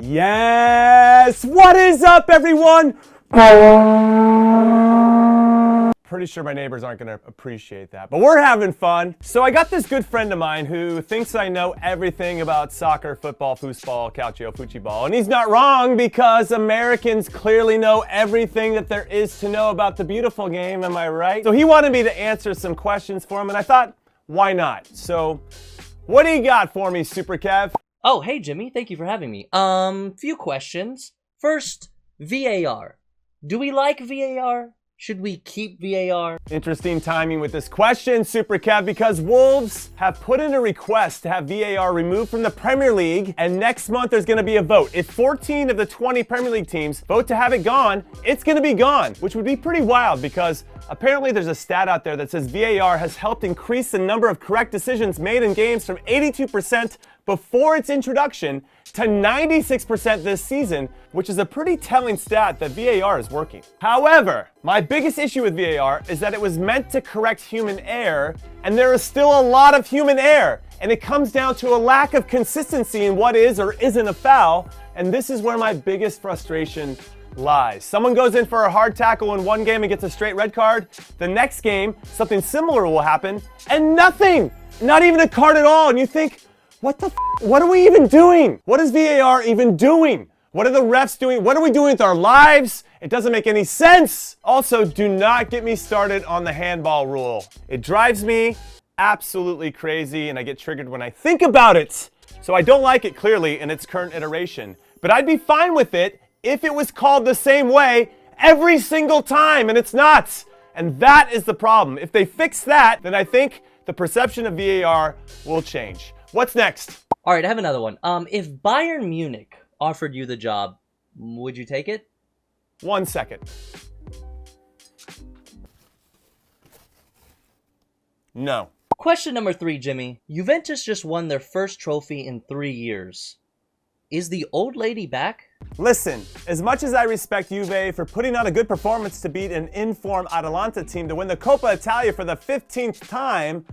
Yes! What is up, everyone? Pretty sure my neighbors aren't gonna appreciate that, but we're having fun. So I got this good friend of mine who thinks I know everything about soccer, football, foosball, calcio, fuchiball, and he's not wrong because Americans clearly know everything that there is to know about the beautiful game, am I right? So he wanted me to answer some questions for him, and I thought, why not? So what do you got for me, Super Kev? Oh, hey Jimmy, thank you for having me. Few questions. First, VAR. Do we like VAR? Should we keep VAR? Interesting timing with this question, Super Kev, because Wolves have put in a request to have VAR removed from the Premier League, and next month there's going to be a vote. If 14 of the 20 Premier League teams vote to have it gone, it's going to be gone, which would be pretty wild because apparently there's a stat out there that says VAR has helped increase the number of correct decisions made in games from 82% before its introduction to 96% this season, which is a pretty telling stat that VAR is working. However, my biggest issue with VAR is that it was meant to correct human error, and there is still a lot of human error, and it comes down to a lack of consistency in what is or isn't a foul, and this is where my biggest frustration lies. Someone goes in for a hard tackle in one game and gets a straight red card. The next game, something similar will happen, and nothing! Not even a card at all, and you think, what are we even doing? What is VAR even doing? What are the refs doing? What are we doing with our lives? It doesn't make any sense. Also, do not get me started on the handball rule. It drives me absolutely crazy and I get triggered when I think about it. So I don't like it clearly in its current iteration. But I'd be fine with it if it was called the same way every single time, and it's not. And that is the problem. If they fix that, then I think the perception of VAR will change. What's next? All right, I have another one. If Bayern Munich offered you the job, would you take it? 1 second. No. Question number 3, Jimmy. Juventus just won their first trophy in 3 years. Is the old lady back? Listen, as much as I respect Juve for putting on a good performance to beat an in-form Atalanta team to win the Coppa Italia for the 15th time,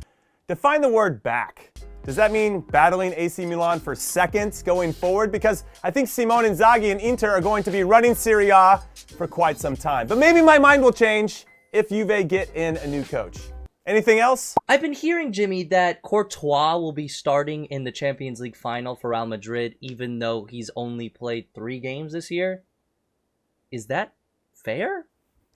define the word back. Does that mean battling AC Milan for seconds going forward? Because I think Simone Inzaghi and Inter are going to be running Serie A for quite some time. But maybe my mind will change if Juve get in a new coach. Anything else? I've been hearing, Jimmy, that Courtois will be starting in the Champions League final for Real Madrid, even though he's only played 3 games this year. Is that fair?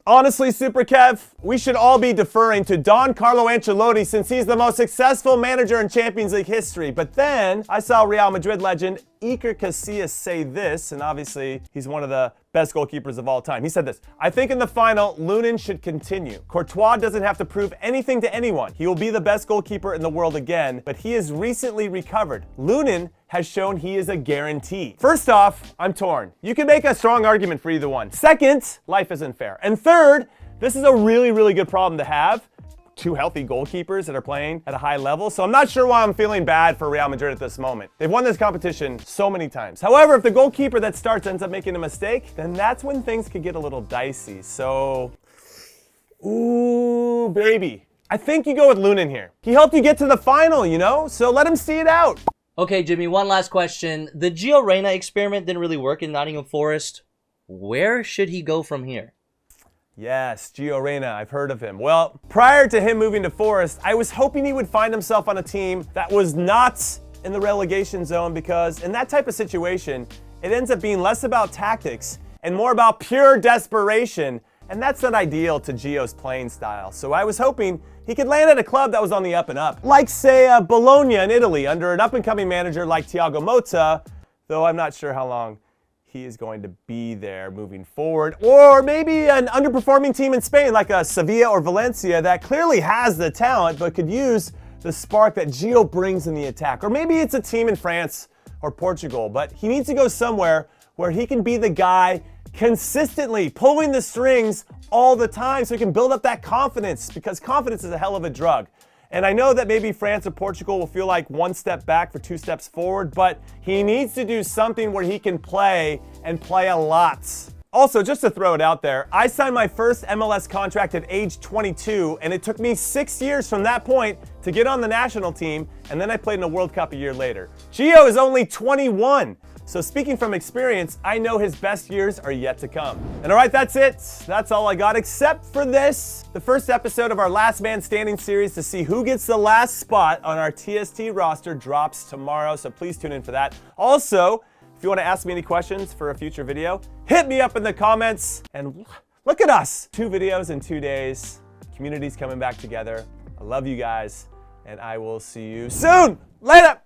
Honestly, Super Kev, we should all be deferring to Don Carlo Ancelotti since he's the most successful manager in Champions League history. But then I saw Real Madrid legend Iker Casillas say this, and obviously he's one of the best goalkeepers of all time. He said this: I think in the final, Lunin should continue. Courtois doesn't have to prove anything to anyone. He will be the best goalkeeper in the world again, but he has recently recovered. Lunin has shown he is a guarantee. First off, I'm torn. You can make a strong argument for either one. Second, life isn't fair. And third, this is a really, really good problem to have. 2 healthy goalkeepers that are playing at a high level. So I'm not sure why I'm feeling bad for Real Madrid at this moment. They've won this competition so many times. However, if the goalkeeper that starts ends up making a mistake, then that's when things could get a little dicey. So, ooh, baby. I think you go with Lunin here. He helped you get to the final, you know? So let him see it out. Okay, Jimmy, one last question. The Reyna experiment didn't really work in Nottingham Forest. Where should he go from here? Yes, Reyna, I've heard of him. Well, prior to him moving to Forest, I was hoping he would find himself on a team that was not in the relegation zone, because in that type of situation, it ends up being less about tactics and more about pure desperation, and that's not ideal to Gio's playing style. So I was hoping he could land at a club that was on the up and up, like say Bologna in Italy under an up-and-coming manager like Thiago Motta, though I'm not sure how long he is going to be there moving forward. Or maybe an underperforming team in Spain like a Sevilla or Valencia that clearly has the talent but could use the spark that Gio brings in the attack. Or maybe it's a team in France or Portugal, but he needs to go somewhere where he can be the guy consistently pulling the strings all the time so he can build up that confidence, because confidence is a hell of a drug. And I know that maybe France or Portugal will feel like 1 step back for 2 steps forward, but he needs to do something where he can play and play a lot. Also, just to throw it out there, I signed my first MLS contract at age 22, and it took me 6 years from that point to get on the national team, and then I played in a World Cup a year later. Gio is only 21. So speaking from experience, I know his best years are yet to come. And all right, that's it. That's all I got, except for this, the first episode of our Last Man Standing series to see who gets the last spot on our TST roster drops tomorrow, so please tune in for that. Also, if you want to ask me any questions for a future video, hit me up in the comments. And look at us, 2 videos in 2 days. Community's coming back together. I love you guys, and I will see you soon. Later.